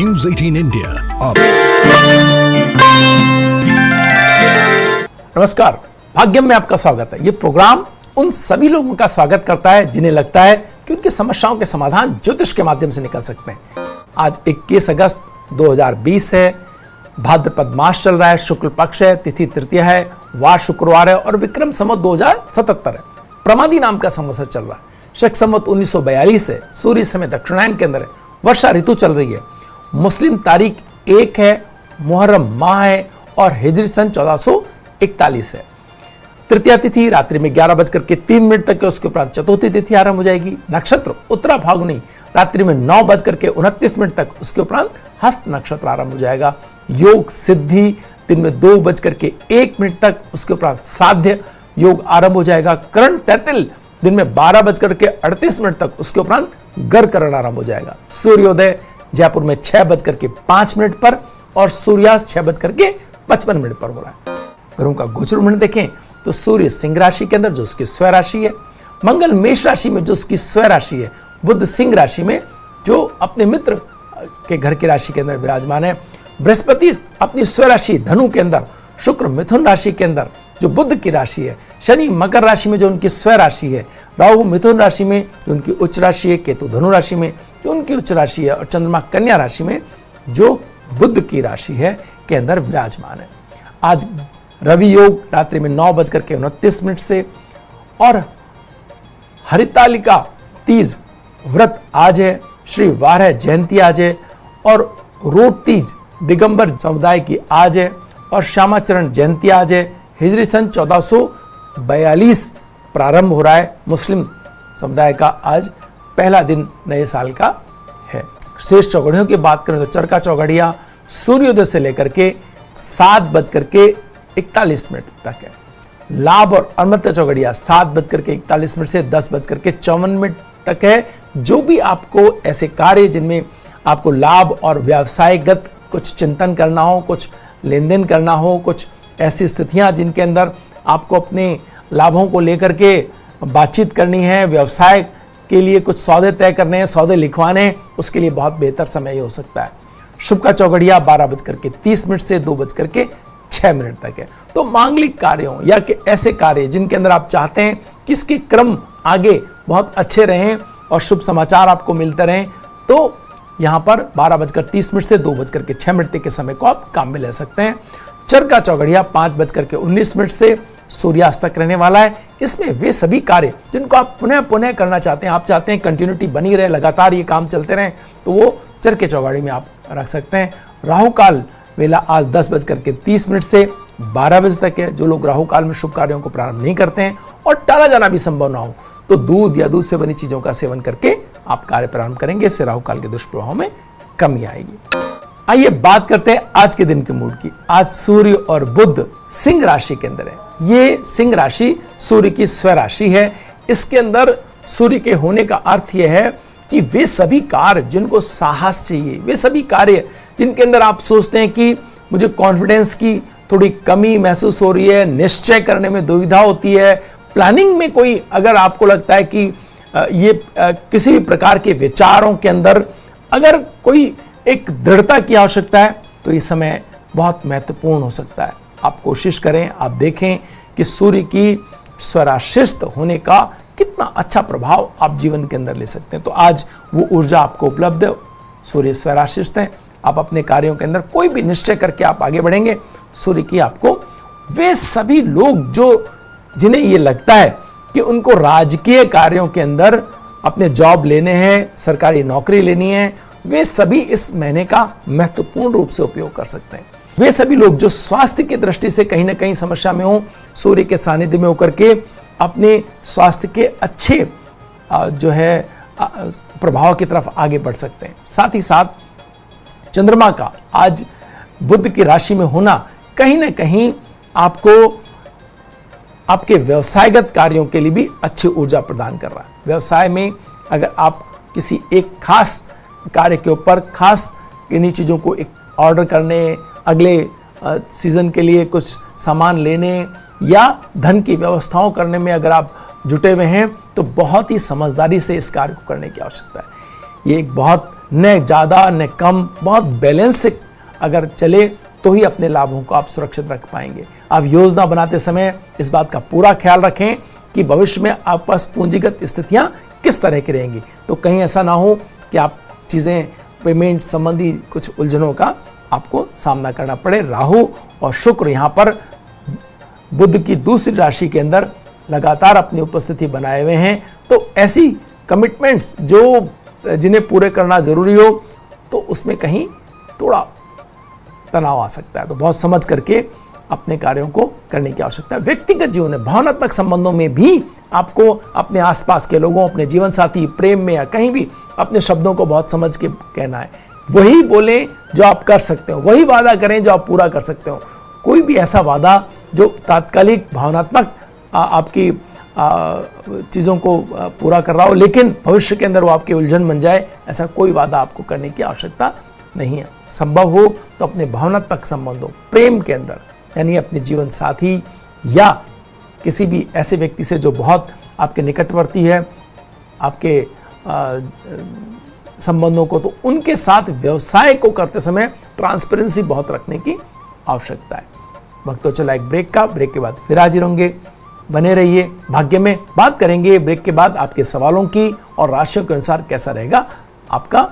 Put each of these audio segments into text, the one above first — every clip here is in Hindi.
न्यूज़ 18 इंडिया अब। नमस्कार, भाग्यम में आपका स्वागत है। ये प्रोग्राम उन सभी लोगों का स्वागत करता है जिन्हें लगता है कि उनकी समस्याओं के समाधान ज्योतिष के माध्यम से निकल सकते हैं। आज 21 अगस्त 2020 है, भाद्रपद मास चल रहा है, शुक्ल पक्ष है, तिथि तृतीया है, वार शुक्रवार है और विक्रम संवत 2077 है। प्रमादी नाम का संवत्सर चल रहा है। शक संवत 1942 है, सूर्य समय दक्षिणायन के अंदर है, वर्षा ऋतु चल रही है। मुस्लिम तारीख 1 है, मुहर्रम माह है और हिजरी सन 1441 है। तृतीया तिथि रात्रि में 11:03 तक है, उसके उपरांत चतुर्थी तिथि आरंभ हो जाएगी। नक्षत्र उत्तरा फाल्गुनी रात्रि में 9:29 तक, उसके उपरांत हस्त नक्षत्र आरंभ हो जाएगा। योग सिद्धि दिन में 2:01 तक, उसके उपरांत साध्य योग आरंभ हो जाएगा। करण तैतिल दिन में 12:38 तक, उसके उपरांत गर करण आरंभ हो जाएगा। सूर्योदय जयपुर में 6:05 पर और सूर्यास्त 6:55 पर हो रहा है। ग्रहों का गोचर मंडल देखें तो सूर्य सिंह राशि के अंदर जो उसकी स्वयं राशि है, मंगल मेष राशि में जो उसकी स्वयं राशि है, बुध सिंह राशि में जो अपने मित्र के घर की राशि के अंदर विराजमान है, बृहस्पति अपनी स्वयं राशि धनु के अंदर, शुक्र मिथुन राशि के अंदर जो बुध की राशि है, शनि मकर राशि में जो उनकी स्वयं राशि है, राहु मिथुन राशि में जो उनकी उच्च राशि है, केतु धनु राशि में जो उनकी उच्च राशि है और चंद्रमा कन्या राशि में जो बुध की राशि है के अंदर विराजमान है। आज रवि योग रात्रि में 9:29 से और हरितालिका तीज व्रत आज है, श्री वार जयंती आज है और रोट तीज दिगंबर समुदाय की आज है और श्यामाचरण जयंती आज है। हिजरी सन 1442 प्रारंभ हो रहा है। मुस्लिम समुदाय का आज पहला दिन नए साल का है। शेष चौघड़ियों की बात करें तो चरका चौघड़िया सूर्योदय से लेकर के 7:41 तक है। लाभ और अमृत चौघड़िया 7:41 से 10:54 तक है। जो भी आपको ऐसे कार्य जिनमें आपको लाभ और व्यवसायगत कुछ चिंतन करना हो, कुछ लेन देन करना हो, कुछ ऐसी स्थितियां जिनके अंदर आपको अपने लाभों को लेकर के बातचीत करनी है, व्यवसाय के लिए कुछ सौदे तय करने हैं, सौदे लिखवाने हैं, उसके लिए बहुत बेहतर समय हो सकता है। शुभ का चौघड़िया 12:30 से 2:06 तक है। तो मांगलिक कार्यों या कि ऐसे कार्य जिनके अंदर आप चाहते हैं कि इसके क्रम आगे बहुत अच्छे रहें और शुभ समाचार आपको मिलते रहें, तो यहाँ पर 12:30 से 2:06 तक के समय को आप काम में ले सकते हैं। चरका चौघड़िया 5:19 से सूर्यास्त तक रहने वाला है। इसमें वे सभी कार्य जिनको आप पुनः पुनः करना चाहते हैं, आप चाहते हैं कंटिन्यूटी बनी रहे, लगातार ये काम चलते रहें, तो वो चरके चौघड़ी में आप रख सकते हैं। राहु काल वेला आज 10:30 से 12 बजे तक है। जो लोग राहु काल में शुभ कार्यों को प्रारंभ नहीं करते हैं और टाला जाना भी संभव ना हो तो दूध या दूध से बनी चीजों का सेवन करके आप कार्य प्रारंभ करेंगे। इससे राहु काल के दुष्प्रभाव में कमी आएगी। आइए बात करते हैं आज के दिन के मूड की। आज सूर्य और बुध सिंह राशि के अंदर है। ये सिंह राशि सूर्य की स्वयं राशि है। इसके अंदर सूर्य के होने का अर्थ यह है कि वे सभी कार्य जिनको साहस चाहिए, वे सभी कार्य जिनके अंदर आप सोचते हैं कि मुझे कॉन्फिडेंस की थोड़ी कमी महसूस हो रही है, निश्चय करने में दुविधा होती है, प्लानिंग में कोई अगर आपको लगता है कि ये किसी भी प्रकार के विचारों के अंदर अगर कोई एक दृढ़ता की आवश्यकता है तो इस समय बहुत महत्वपूर्ण हो सकता है। आप कोशिश करें, आप देखें कि सूर्य की स्वराशिस्त होने का कितना अच्छा प्रभाव आप जीवन के अंदर ले सकते हैं। तो आज वो ऊर्जा आपको उपलब्ध है, सूर्य स्वराशिस्त है। आप अपने कार्यों के अंदर कोई भी निश्चय करके आप आगे बढ़ेंगे। सूर्य की आपको वे सभी लोग जो जिन्हें ये लगता है कि उनको राजकीय कार्यों के अंदर अपने जॉब लेने हैं, सरकारी नौकरी लेनी है, वे सभी इस महीने का महत्वपूर्ण रूप से उपयोग कर सकते हैं। वे सभी लोग जो स्वास्थ्य की दृष्टि से कहीं ना कहीं समस्या में हो, सूर्य के सानिध्य में होकर के अपने स्वास्थ्य के अच्छे जो है प्रभाव की तरफ आगे बढ़ सकते हैं। साथ ही साथ चंद्रमा का आज बुध की राशि में होना कहीं ना कहीं आपको आपके व्यवसायगत कार्यों के लिए भी अच्छी ऊर्जा प्रदान कर रहा है। व्यवसाय में अगर आप किसी एक खास कार्य के ऊपर खास किन्हीं चीज़ों को एक ऑर्डर करने, अगले सीजन के लिए कुछ सामान लेने या धन की व्यवस्थाओं करने में अगर आप जुटे हुए हैं तो बहुत ही समझदारी से इस कार्य को करने की आवश्यकता है। ये एक बहुत न ज़्यादा न कम, बहुत बैलेंस अगर चले तो ही अपने लाभों को आप सुरक्षित रख पाएंगे। आप योजना बनाते समय इस बात का पूरा ख्याल रखें कि भविष्य में आपके पास पूंजीगत स्थितियां किस तरह की रहेंगी, तो कहीं ऐसा ना हो कि आप चीज़ें पेमेंट संबंधी कुछ उलझनों का आपको सामना करना पड़े। राहु और शुक्र यहाँ पर बुध की दूसरी राशि के अंदर लगातार अपनी उपस्थिति बनाए हुए हैं, तो ऐसी कमिटमेंट्स जो जिन्हें पूरे करना जरूरी हो तो उसमें कहीं थोड़ा तनाव आ सकता है, तो बहुत समझ करके अपने कार्यों को करने की आवश्यकता है। व्यक्तिगत जीवन में भावनात्मक संबंधों में भी आपको अपने आसपास के लोगों, अपने जीवन साथी, प्रेम में या कहीं भी अपने शब्दों को बहुत समझ के कहना है। वही बोलें जो आप कर सकते हो, वही वादा करें जो आप पूरा कर सकते हो। कोई भी ऐसा वादा जो तात्कालिक भावनात्मक आपकी चीज़ों को पूरा कर रहा हो लेकिन भविष्य के अंदर वो आपकी उलझन बन जाए, ऐसा कोई वादा आपको करने की आवश्यकता नहीं है। संभव हो तो अपने भावनात्मक संबंधों, प्रेम के अंदर, यानी अपने जीवन साथी या किसी भी ऐसे व्यक्ति से जो बहुत आपके निकटवर्ती है, आपके संबंधों को, तो उनके साथ व्यवसाय को करते समय ट्रांसपेरेंसी बहुत रखने की आवश्यकता है। वक्त तो चला एक ब्रेक का, ब्रेक के बाद फिर हाजिर होंगे। बने रहिए भाग्य में। बात करेंगे ब्रेक के बाद आपके सवालों की और राशियों के अनुसार कैसा रहेगा आपका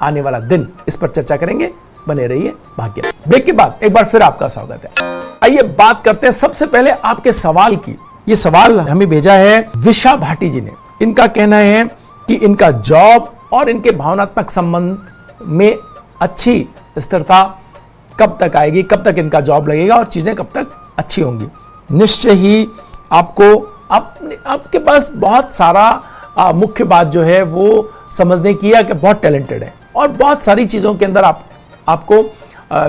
आने वाला दिन, इस पर चर्चा करेंगे। बने रहिए भाग्य में। ब्रेक के बाद एक बार फिर आपका स्वागत है। आइए बात करते हैं सबसे पहले आपके सवाल की। ये सवाल हमें भेजा है विशा भाटी जी ने। इनका कहना है कि इनका जॉब और इनके भावनात्मक संबंध में अच्छी स्थिरता कब तक आएगी, कब तक इनका जॉब लगेगा और चीजें कब तक अच्छी होंगी। निश्चय ही आपको आपके पास बहुत सारा मुख्य बात जो है वो समझने की है कि बहुत टैलेंटेड है और बहुत सारी चीज़ों के अंदर आपको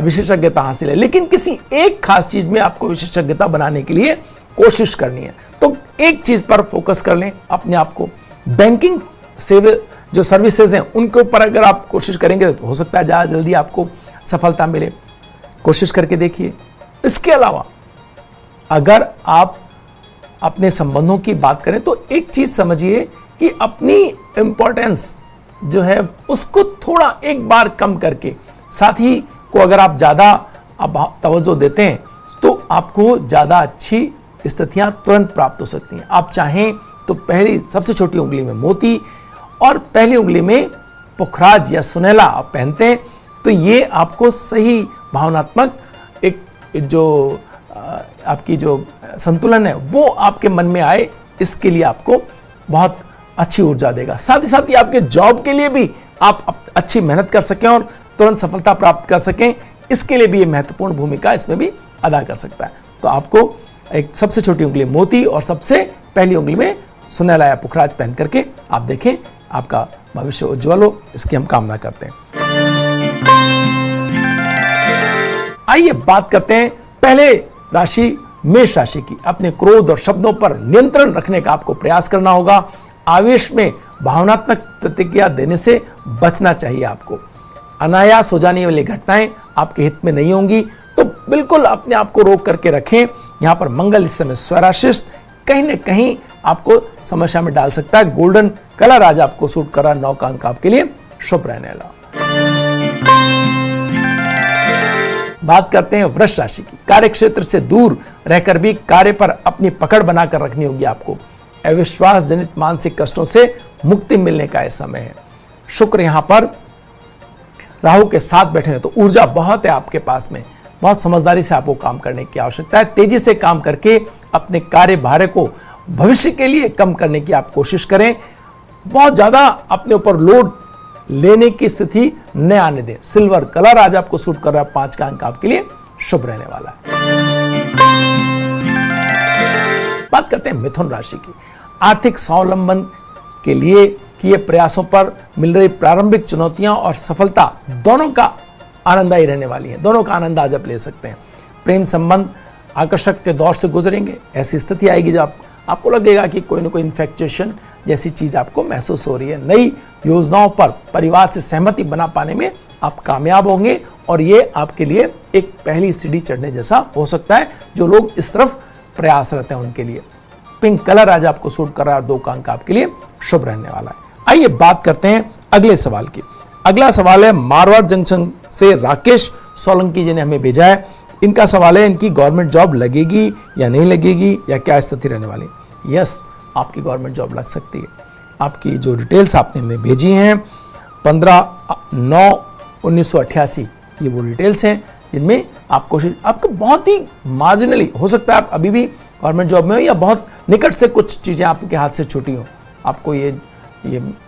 विशेषज्ञता हासिल है, लेकिन किसी एक खास चीज़ में आपको विशेषज्ञता बनाने के लिए कोशिश करनी है। तो एक चीज़ पर फोकस कर लें अपने आप को। बैंकिंग सेवा जो सर्विसेज हैं उनके ऊपर अगर आप कोशिश करेंगे तो हो सकता है ज़्यादा जल्दी आपको सफलता मिले। कोशिश करके देखिए। इसके अलावा अगर आप अपने संबंधों की बात करें तो एक चीज समझिए कि अपनी इंपॉर्टेंस जो है उसको थोड़ा एक बार कम करके साथी को अगर आप ज्यादा तवज्जो देते हैं तो आपको ज्यादा अच्छी स्थितियां तुरंत प्राप्त हो सकती हैं। आप चाहें तो पहली सबसे छोटी उंगली में मोती और पहली उंगली में पुखराज या सुनहला आप पहनते हैं तो ये आपको सही भावनात्मक एक जो आपकी जो संतुलन है वो आपके मन में आए, इसके लिए आपको बहुत अच्छी ऊर्जा देगा। साथ ही साथ ये आपके जॉब के लिए भी आप अच्छी मेहनत कर सकें और तुरंत सफलता प्राप्त कर सकें, इसके लिए भी ये महत्वपूर्ण भूमिका इसमें भी अदा कर सकता है। तो आपको एक सबसे छोटी उंगली मोती और सबसे पहली उंगली में सुनहला या पुखराज पहन करके आप देखें, आपका भविष्य उज्जवल हो, इसकी हम कामना करते हैं। आइए बात करते हैं पहले राशि मेष राशि की। अपने क्रोध और शब्दों पर नियंत्रण रखने का आपको प्रयास करना होगा। आवेश में भावनात्मक प्रतिक्रिया देने से बचना चाहिए आपको। अनायास हो जाने वाली घटनाएं आपके हित में नहीं होंगी, तो बिल्कुल अपने आप को रोक करके रखें। यहां पर मंगल इस समय स्वराशिष्ट कहीं न कहीं आपको समस्या में डाल सकता है। गोल्डन कलर आज आपको सूट कर रहा है, 9 का अंक आपके लिए शुभ रहने वाला। बात करते हैं वृष राशि की। कार्य क्षेत्र से दूर रहकर भी कार्य पर अपनी पकड़ बनाकर रखनी होगी आपको। अविश्वास जनित मानसिक कष्टों से मुक्ति मिलने का यह समय है। शुक्र यहां पर राहु के साथ बैठे हैं तो ऊर्जा बहुत है आपके पास में। बहुत समझदारी से आपको काम करने की आवश्यकता है। तेजी से काम करके अपने कार्य भार को भविष्य के लिए कम करने की आप कोशिश करें। बहुत ज्यादा अपने ऊपर लोड लेने की स्थिति न आने दें। सिल्वर कलर आज आपको सूट कर रहा है, 5 का अंक आपके लिए शुभ रहने वाला है। बात करते हैं मिथुन राशि की। आर्थिक स्वावलंबन के लिए किए प्रयासों पर मिल रही प्रारंभिक चुनौतियां और सफलता दोनों का आनंददायी रहने वाली है। दोनों का आनंद आज आप ले सकते हैं। प्रेम संबंध आकर्षक के दौर से गुजरेंगे। ऐसी स्थिति आएगी जब आपको लगेगा कि कोई ना कोई इन्फेक्चुएशन जैसी चीज आपको महसूस हो रही है। नई योजनाओं पर परिवार से सहमति बना पाने में आप कामयाब होंगे और ये आपके लिए एक पहली सीढ़ी चढ़ने जैसा हो सकता है। जो लोग इस तरफ प्रयासरत हैं उनके लिए पिंक कलर आज आपको सूट कर रहा है, 2 का अंक आपके लिए शुभ रहने वाला है। आइए बात करते हैं अगले सवाल की। अगला सवाल है मारवाड़ जंक्शन से राकेश सोलंकी जी ने हमें भेजा है। इनका सवाल है, इनकी गवर्नमेंट जॉब लगेगी या नहीं लगेगी, या क्या स्थिति रहने वाली। यस, आपकी गवर्नमेंट जॉब लग सकती है। आपकी जो डिटेल्स आपने हमें भेजी हैं 15/9/1988, ये वो डिटेल्स हैं जिनमें आप कोशिश, आपको बहुत ही मार्जिनली हो सकता है आप अभी भी गवर्नमेंट जॉब में हो, या बहुत निकट से कुछ चीज़ें आपके हाथ से छूटी हो, आपको ये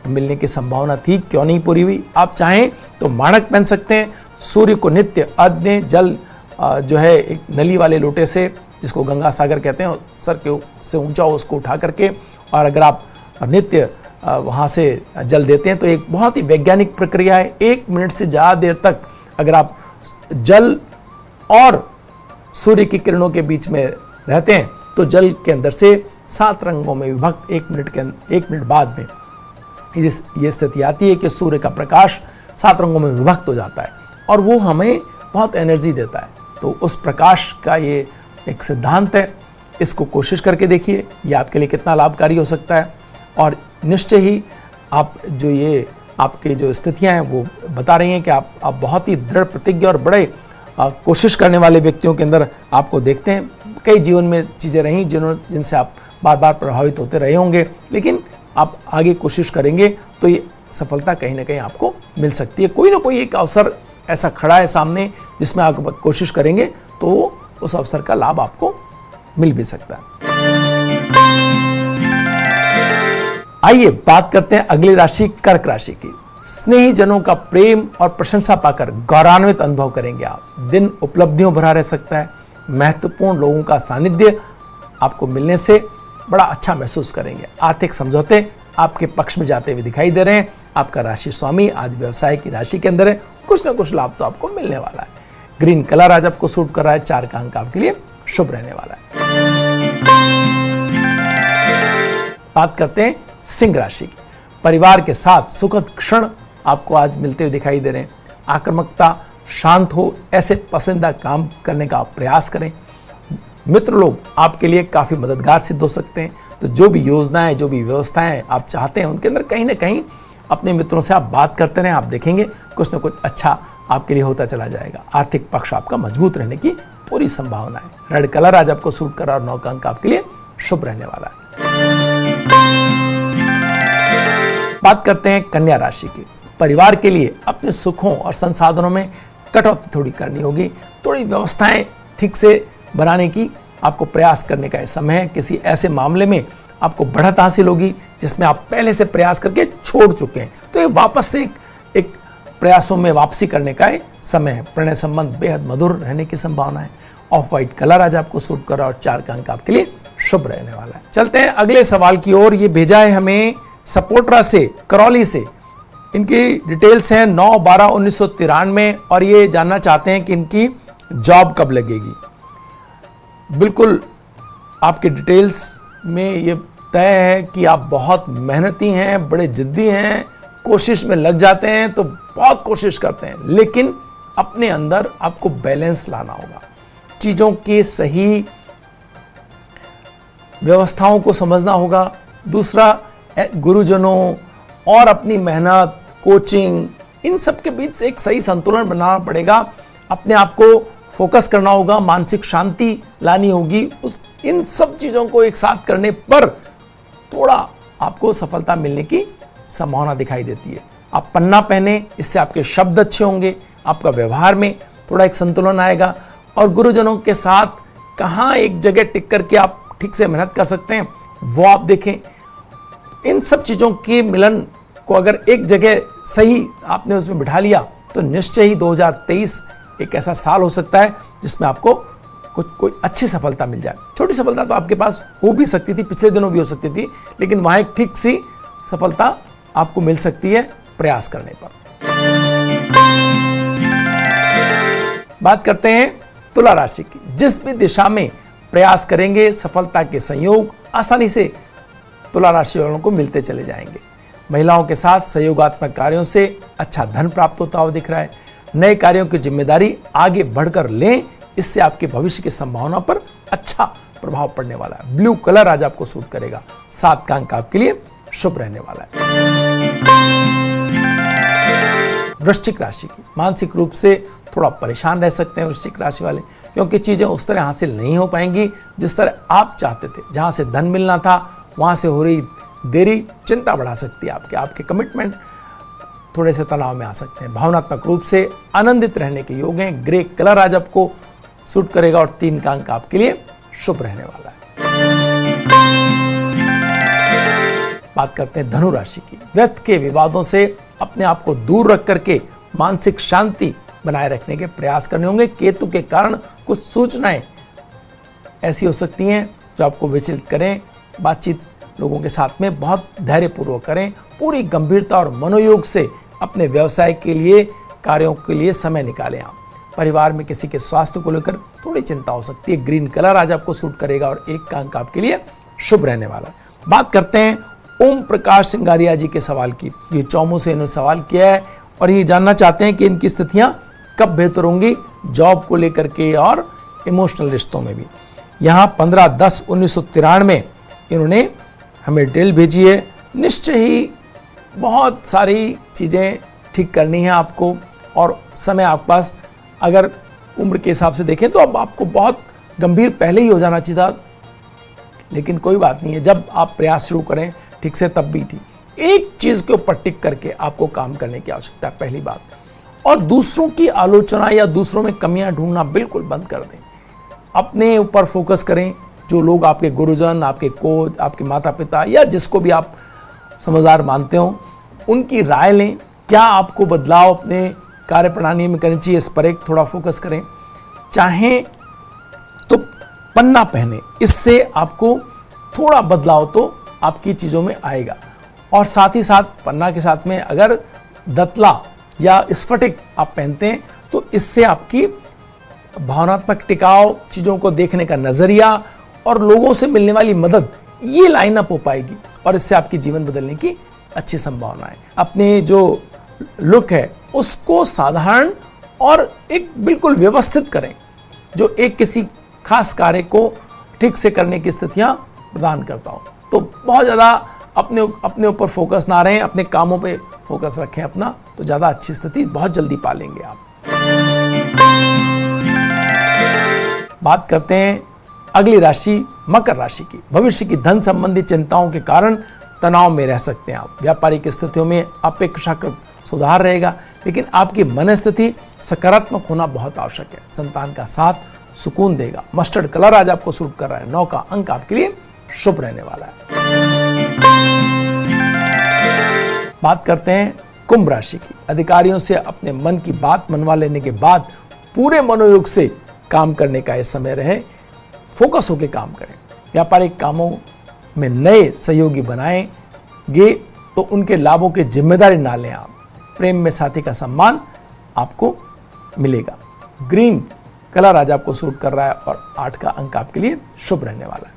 मिलने की संभावना थी, क्यों नहीं पूरी हुई। आप चाहें तो माणक पहन सकते हैं, सूर्य को नित्य अर्घ्य दें, जल जो है एक नली वाले लोटे से, जिसको गंगा सागर कहते हैं, सर के से ऊंचा हो उसको उठा करके, और अगर आप नित्य वहाँ से जल देते हैं तो एक बहुत ही वैज्ञानिक प्रक्रिया है। 1 मिनट से ज़्यादा देर तक अगर आप जल और सूर्य की किरणों के बीच में रहते हैं तो जल के अंदर से 7 रंगों में विभक्त 1 मिनट बाद में ये स्थिति आती है कि सूर्य का प्रकाश 7 रंगों में विभक्त हो जाता है और वो हमें बहुत एनर्जी देता है। तो उस प्रकाश का ये एक सिद्धांत है, इसको कोशिश करके देखिए, ये आपके लिए कितना लाभकारी हो सकता है। और निश्चय ही आप जो ये आपके जो स्थितियां हैं वो बता रही हैं कि आप बहुत ही दृढ़ प्रतिज्ञा और बड़े कोशिश करने वाले व्यक्तियों के अंदर आपको देखते हैं। कई जीवन में चीज़ें रहीं जिनसे आप बार बार प्रभावित होते रहे होंगे, लेकिन आप आगे कोशिश करेंगे तो ये सफलता कहीं ना कहीं आपको मिल सकती है। कोई ना कोई एक अवसर ऐसा खड़ा है सामने जिसमें आप कोशिश करेंगे तो उस अवसर का लाभ आपको मिल भी सकता है। आइए बात करते हैं अगली राशि कर्क राशि की। स्नेही जनों का प्रेम और प्रशंसा पाकर गौरवान्वित अनुभव करेंगे आप। दिन उपलब्धियों भरा रह सकता है। महत्वपूर्ण लोगों का सानिध्य आपको मिलने से बड़ा अच्छा महसूस करेंगे। आर्थिक समझौते आपके पक्ष में जाते हुए दिखाई दे रहे हैं। आपका राशि स्वामी आज व्यवसाय की राशि के अंदर है, कुछ ना कुछ लाभ तो आपको मिलने वाला है। ग्रीन कलर आज आपको सूट कर रहा है, 4 का अंक आपके लिए शुभ रहने वाला है। बात करते हैं सिंह राशि की। परिवार के साथ सुखद क्षण आपको आज मिलते हुए दिखाई दे रहे हैं। आक्रामकता शांत हो, ऐसे पसंदीदा काम करने का आप प्रयास करें। मित्र लोग आपके लिए काफ़ी मददगार सिद्ध हो सकते हैं। तो जो भी योजनाएं, जो भी व्यवस्थाएं आप चाहते हैं, उनके अंदर कहीं ना कहीं अपने मित्रों से आप बात करते रहें। आप देखेंगे कुछ ना कुछ अच्छा आपके लिए होता चला जाएगा। आर्थिक पक्ष आपका मजबूत रहने की पूरी संभावना है। रेड कलर आज आपको सूट कर रहा है और 9 का अंक आपके लिए शुभ रहने वाला है। बात करते हैं कन्या राशि की। परिवार के लिए अपने सुखों और संसाधनों में कटौती थोड़ी करनी होगी। थोड़ी व्यवस्थाएं ठीक से बनाने की आपको प्रयास करने का समय है। किसी ऐसे मामले में आपको बढ़त हासिल होगी जिसमें आप पहले से प्रयास करके छोड़ चुके हैं, तो ये वापस से एक प्रयासों में वापसी करने का समय है। प्रणय संबंध बेहद मधुर रहने की संभावना है। ऑफ व्हाइट कलर आज आपको सूट कर रहा है और 4 का अंक आपके लिए शुभ रहने वाला है। चलते हैं अगले सवाल की ओर। ये भेजा है हमें सपोटरा से, करौली से। इनकी डिटेल्स हैं 9/12/1993 और ये जानना चाहते हैं कि इनकी जॉब कब लगेगी। बिल्कुल आपके डिटेल्स में ये तय है कि आप बहुत मेहनती हैं, बड़े जिद्दी हैं, कोशिश में लग जाते हैं तो बहुत कोशिश करते हैं, लेकिन अपने अंदर आपको बैलेंस लाना होगा। चीज़ों के सही व्यवस्थाओं को समझना होगा। दूसरा, गुरुजनों और अपनी मेहनत, कोचिंग, इन सब के बीच से एक सही संतुलन बनाना पड़ेगा। अपने आप को फोकस करना होगा, मानसिक शांति लानी होगी। इन सब चीज़ों को एक साथ करने पर थोड़ा आपको सफलता मिलने की संभावना दिखाई देती है। आप पन्ना पहने, इससे आपके शब्द अच्छे होंगे, आपका व्यवहार में थोड़ा एक संतुलन आएगा। और गुरुजनों के साथ कहाँ एक जगह टिक करके आप ठीक से मेहनत कर सकते हैं वो आप देखें। इन सब चीज़ों के मिलन को अगर एक जगह सही आपने उसमें बिठा लिया तो निश्चय ही 2023 एक ऐसा साल हो सकता है जिसमें आपको कोई अच्छी सफलता मिल जाए। छोटी सफलता तो आपके पास हो भी सकती थी, पिछले दिनों भी हो सकती थी, लेकिन वहाँ एक ठीक सी सफलता आपको मिल सकती है प्रयास करने पर। बात करते हैं तुला राशि की। जिस भी दिशा में प्रयास करेंगे सफलता के संयोग आसानी से तुला राशि वालों को मिलते चले जाएंगे। महिलाओं के साथ सहयोगात्मक कार्यों से अच्छा धन प्राप्त होता हुआ दिख रहा है। नए कार्यों की जिम्मेदारी आगे बढ़कर लें, इससे आपके भविष्य की संभावना पर अच्छा प्रभाव पड़ने वाला है। ब्लू कलर आज आपको सूट करेगा, 7 का अंक आपके लिए शुभ रहने वाला है। वृश्चिक राशि की, मानसिक रूप से थोड़ा परेशान रह सकते हैं वृश्चिक राशि वाले, क्योंकि चीज़ें उस तरह हासिल नहीं हो पाएंगी जिस तरह आप चाहते थे। जहाँ से धन मिलना था वहाँ से हो रही देरी चिंता बढ़ा सकती है आपके कमिटमेंट थोड़े से तनाव में आ सकते हैं। भावनात्मक रूप से आनंदित रहने के योग हैं। ग्रे कलर आज आपको सूट करेगा और 3 का अंक आपके लिए शुभ रहने वाला है। बात करते हैं धनु राशि की। व्यर्थ के विवादों से अपने आप को दूर रख करके मानसिक शांति बनाए रखने के प्रयास करने होंगे। केतु के कारण कुछ सूचनाएं ऐसी हो सकती हैं जो आपको विचलित करें। बातचीत लोगों के साथ में बहुत धैर्यपूर्वक करें। पूरी गंभीरता और मनोयोग से अपने व्यवसाय के लिए, कार्यों के लिए समय निकालें आप। परिवार में किसी के स्वास्थ्य को लेकर थोड़ी चिंता हो सकती है। ग्रीन कलर आज आपको सूट करेगा और 1 का अंक आपके लिए शुभ रहने वाला है। बात करते हैं ओम प्रकाश सिंगारिया जी के सवाल की। ये चौमू से इन्होंने सवाल किया है और ये जानना चाहते हैं कि इनकी स्थितियां कब बेहतर होंगी जॉब को लेकर के और इमोशनल रिश्तों में भी। यहाँ 15/10/1993 में इन्होंने हमें डिटेल भेजी है। निश्चय ही बहुत सारी चीज़ें ठीक करनी है आपको और समय आपके पास, अगर उम्र के हिसाब से देखें तो अब आपको बहुत गंभीर पहले ही हो जाना चाहिए था, लेकिन कोई बात नहीं है। जब आप प्रयास शुरू करें ठीक से तब भी ठीक। एक चीज़ के ऊपर टिक करके आपको काम करने की आवश्यकता है, पहली बात। और दूसरों की आलोचना या दूसरों में कमियां ढूंढना बिल्कुल बंद कर दें। अपने ऊपर फोकस करें। जो लोग आपके गुरुजन, आपके कोच, आपके माता पिता या जिसको भी आप समझदार मानते हो, उनकी राय लें। क्या आपको बदलाव अपने कार्य प्रणाली में करनी चाहिए, इस पर एक थोड़ा फोकस करें। चाहें तो पन्ना पहने, इससे आपको थोड़ा बदलाव तो आपकी चीज़ों में आएगा। और साथ ही साथ पन्ना के साथ में अगर दतला या स्फटिक आप पहनते हैं तो इससे आपकी भावनात्मक टिकाव, चीज़ों को देखने का नज़रिया और लोगों से मिलने वाली मदद, ये लाइन अप हो पाएगी और इससे आपकी जीवन बदलने की अच्छी संभावना है। अपने जो लुक है उसको साधारण और एक बिल्कुल व्यवस्थित करें, जो एक किसी खास कार्य को ठीक से करने की स्थितियां प्रदान करता हो। तो बहुत ज़्यादा अपने ऊपर फोकस ना रहें, अपने कामों पे फोकस रखें अपना, तो ज़्यादा अच्छी स्थिति बहुत जल्दी पालेंगे आप। बात करते हैं अगली राशि मकर राशि की। भविष्य की धन संबंधी चिंताओं के कारण तनाव में रह सकते हैं आप। व्यापारिक स्थितियों में अपेक्षाकृत सुधार रहेगा, लेकिन आपकी मनस्थिति सकारात्मक होना बहुत आवश्यक है। संतान का साथ सुकून देगा। मस्टर्ड कलर आज आपको सूट कर रहा है। 9 का अंक आपके लिए शुभ रहने वाला है। बात करते हैं कुंभ राशि की। अधिकारियों से अपने मन की बात मनवा लेने के बाद पूरे मनोयोग से काम करने का यह समय रहे। फोकस होकर काम करें। व्यापारिक कामों में नए सहयोगी बनाएंगे तो उनके लाभों की जिम्मेदारी ना लें आप। प्रेम में साथी का सम्मान आपको मिलेगा। ग्रीन कलर आज आपको सूट कर रहा है और 8 का अंक आपके लिए शुभ रहने वाला है।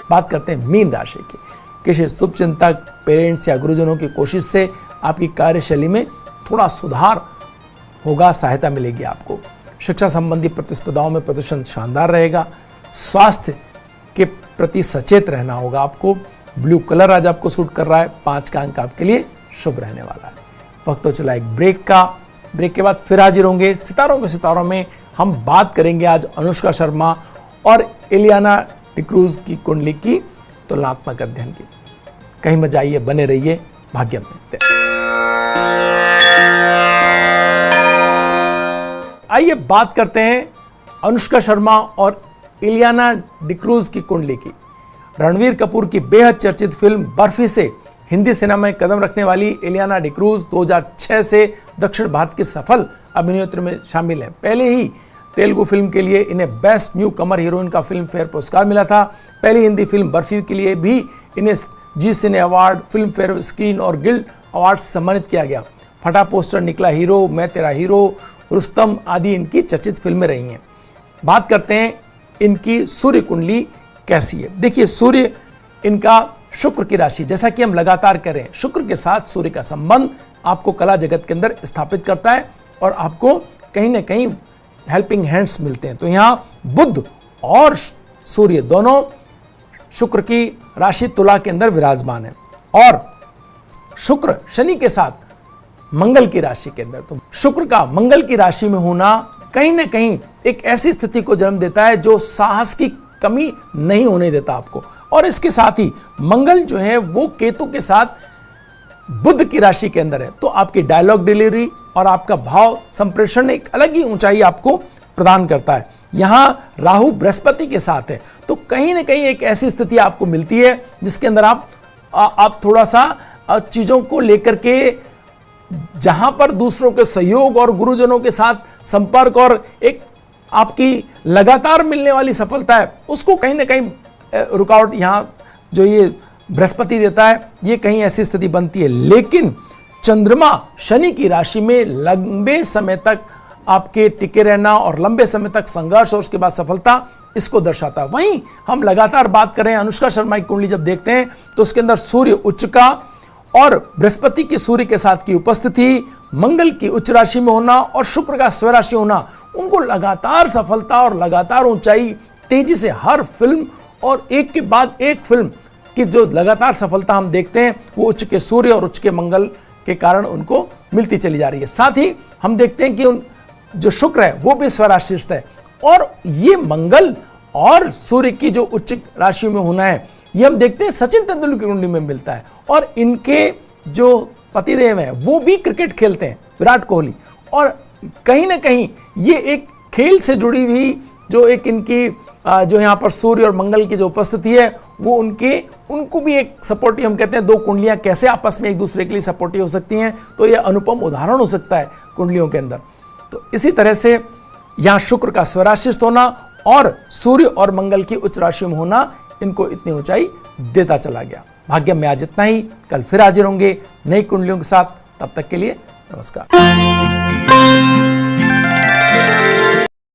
बात करते हैं मीन राशि की। किसी शुभ चिंतक, पेरेंट्स या गुरुजनों की कोशिश से आपकी कार्यशैली में थोड़ा सुधार होगा, सहायता मिलेगी आपको। शिक्षा संबंधी प्रतिस्पर्धाओं में प्रदर्शन शानदार रहेगा। स्वास्थ्य के प्रति सचेत रहना होगा आपको। ब्लू कलर आज आपको सूट कर रहा है। 5 का अंक आपके लिए शुभ रहने वाला है। वक्त तो चला एक ब्रेक का। ब्रेक के बाद फिर हाजिर होंगे सितारों में हम बात करेंगे आज अनुष्का शर्मा और इलियाना डिक्रूज की कुंडली की तुलनात्मक अध्ययन की। कहीं मत जाइए, बने रहिए भाग्यम में। आइए बात करते हैं अनुष्का शर्मा और इलियाना डिक्रूज की कुंडली की। रणवीर कपूर की बेहद चर्चित फिल्म बर्फी से हिंदी सिनेमा में कदम रखने वाली इलियाना डिक्रूज 2006 से दक्षिण भारत की सफल अभिनेत्री में शामिल है। पहले ही तेलुगु फिल्म के लिए इन्हें बेस्ट न्यू कमर हीरोइन का फिल्म फेयर पुरस्कार मिला था। पहली हिंदी फिल्म बर्फी के लिए भी इन्हें Zee Cine Award, Filmfare Screen और गिल्ड अवार्ड से सम्मानित किया गया। फटा पोस्टर, निकला हीरो, मैं तेरा हीरो, रुस्तम आदि इनकी चर्चित फिल्में रही हैं। बात करते हैं इनकी सूर्य कुंडली कैसी है। देखिए, सूर्य इनका शुक्र की राशि, जैसा कि हम लगातार करें, शुक्र के साथ सूर्य का संबंध आपको कला जगत के अंदर स्थापित करता है और आपको कहीं ना कहीं हेल्पिंग हैंड्स मिलते हैं। तो यहाँ बुध और सूर्य दोनों शुक्र की राशि तुला के अंदर विराजमान है और शुक्र शनि के साथ मंगल की राशि के अंदर, तो शुक्र का मंगल की राशि में होना कहीं ना कहीं एक ऐसी स्थिति को जन्म देता है जो साहस की कमी नहीं होने देता आपको। और इसके साथ ही मंगल जो है वो केतु के साथ बुध की राशि के अंदर है, तो आपकी डायलॉग डिलीवरी और आपका भाव संप्रेषण एक अलग ही ऊंचाई आपको प्रदान करता है। यहां राहु बृहस्पति के साथ है, तो कहीं ना कहीं एक ऐसी स्थिति आपको मिलती है जिसके अंदर आप थोड़ा सा चीजों को लेकर के, जहां पर दूसरों के सहयोग और गुरुजनों के साथ संपर्क और एक आपकी लगातार मिलने वाली सफलता है, उसको कहीं ना कहीं रुकावट यहां जो ये बृहस्पति देता है, ये कहीं ऐसी स्थिति बनती है। लेकिन चंद्रमा शनि की राशि में लंबे समय तक आपके टिके रहना और लंबे समय तक संघर्ष और उसके बाद सफलता, इसको दर्शाता है। वहीं हम लगातार बात करें अनुष्का शर्मा की कुंडली जब देखते हैं तो उसके अंदर सूर्य उच्च का और बृहस्पति की सूर्य के साथ की उपस्थिति, मंगल की उच्च राशि में होना और शुक्र का स्वराशि होना, उनको लगातार सफलता और लगातार ऊंचाई, तेजी से हर फिल्म और एक के बाद एक फिल्म की जो लगातार सफलता हम देखते हैं वो उच्च के सूर्य और उच्च के मंगल के कारण उनको मिलती चली जा रही है। साथ ही हम देखते हैं कि उन जो शुक्र है वो भी स्वराशिस्थ है, और ये मंगल और सूर्य की जो उच्च राशि में होना है ये हम देखते हैं सचिन तेंदुलकर की कुंडली में मिलता है। और इनके जो पतिदेव हैं वो भी क्रिकेट खेलते हैं, विराट कोहली, और कहीं ना कहीं ये एक खेल से जुड़ी हुई जो एक इनकी जो यहाँ पर सूर्य और मंगल की जो उपस्थिति है वो उनको भी एक सपोर्टिव, हम कहते हैं दो कुंडलियां कैसे आपस में एक दूसरे के लिए सपोर्टिव हो सकती हैं, तो ये अनुपम उदाहरण हो सकता है कुंडलियों के अंदर। तो इसी तरह से यहाँ शुक्र का स्वराशिस्थ होना और सूर्य और मंगल की उच्च राशि में होना इनको इतनी ऊंचाई देता चला गया। भाग्य में आज इतना ही, कल फिर हाजिर होंगे नई कुंडलियों के साथ, तब तक के लिए नमस्कार।